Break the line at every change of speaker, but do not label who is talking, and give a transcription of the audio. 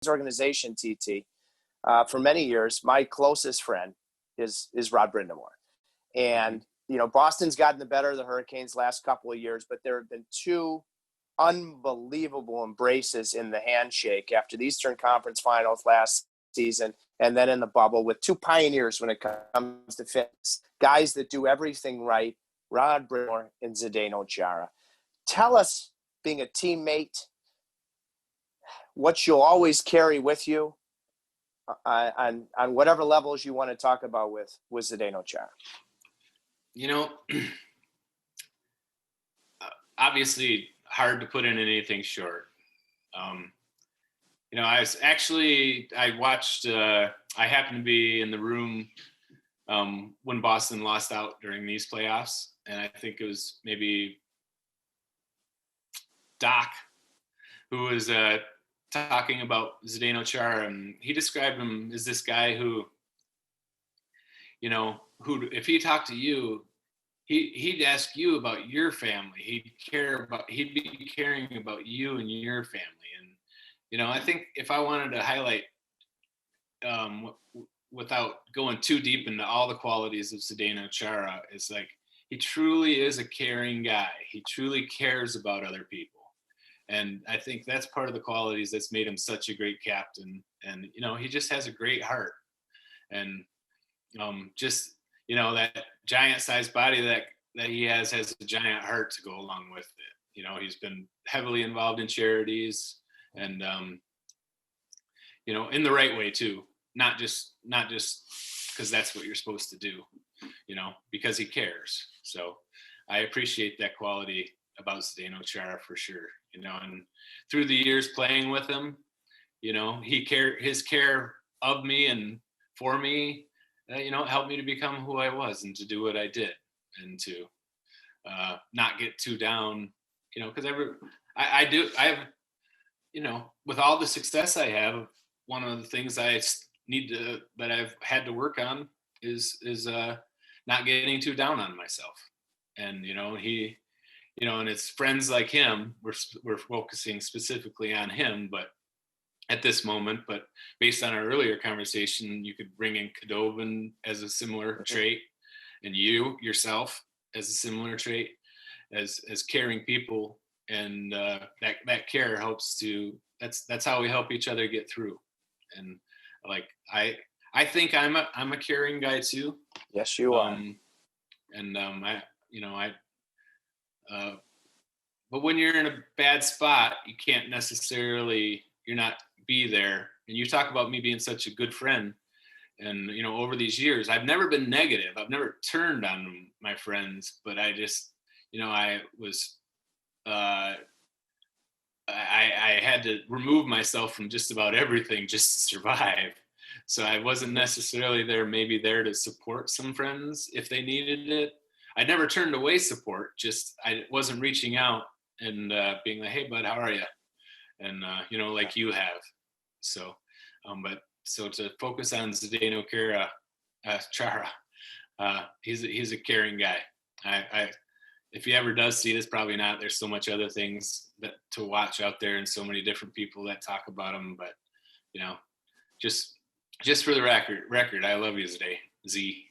organization, TT, for many years, my closest friend is Rod Brindamore. And, Boston's gotten the better of the Hurricanes last couple of years, but there have been two unbelievable embraces in the handshake after the Eastern Conference Finals last season and then in the bubble with two pioneers when it comes to fitness, guys that do everything right, Rod Brindamore and Zdeno Chara. Tell us, being a teammate, what you'll always carry with you on whatever levels you want to talk about with Zdeno Chara.
Obviously hard to put in anything short. I watched, I happened to be in the room when Boston lost out during these playoffs. And I think it was maybe Doc who was talking about Zdeno Chara, and he described him as this guy who, who if he talked to you, he'd ask you about your family. He'd be caring about you and your family. And, I think if I wanted to highlight, without going too deep into all the qualities of Zdeno Chara, is like, he truly is a caring guy. He truly cares about other people. And I think that's part of the qualities that's made him such a great captain. And, he just has a great heart. And that giant sized body that he has a giant heart to go along with it. He's been heavily involved in charities and, in the right way too. Not just because that's what you're supposed to do, because he cares. So I appreciate that quality about Zdeno Chara for sure. And through the years playing with him, his care of me and for me, helped me to become who I was and to do what I did and to not get too down, because with all the success I have, one of the things that I've had to work on is not getting too down on myself. And, and it's friends like him, we're focusing specifically on him, but at this moment, but based on our earlier conversation, you could bring in Khudobin as a similar trait, and you yourself as a similar trait, as caring people, and that care helps to. That's how we help each other get through. And like I think I'm a caring guy too.
Yes, you are.
But when you're in a bad spot, you can't necessarily. You're not be there. And you talk about me being such a good friend, and over these years I've never been negative. I've never turned on my friends, but I just I was I had to remove myself from just about everything just to survive. So I wasn't necessarily there to support some friends if they needed it. I never turned away support, just I wasn't reaching out and being like, hey bud, how are you? And like you have. So, so to focus on Zdeno Chara, he's a caring guy. If he ever does see this, probably not. There's so much other things that to watch out there, and so many different people that talk about him. But just for the record, I love you, Z.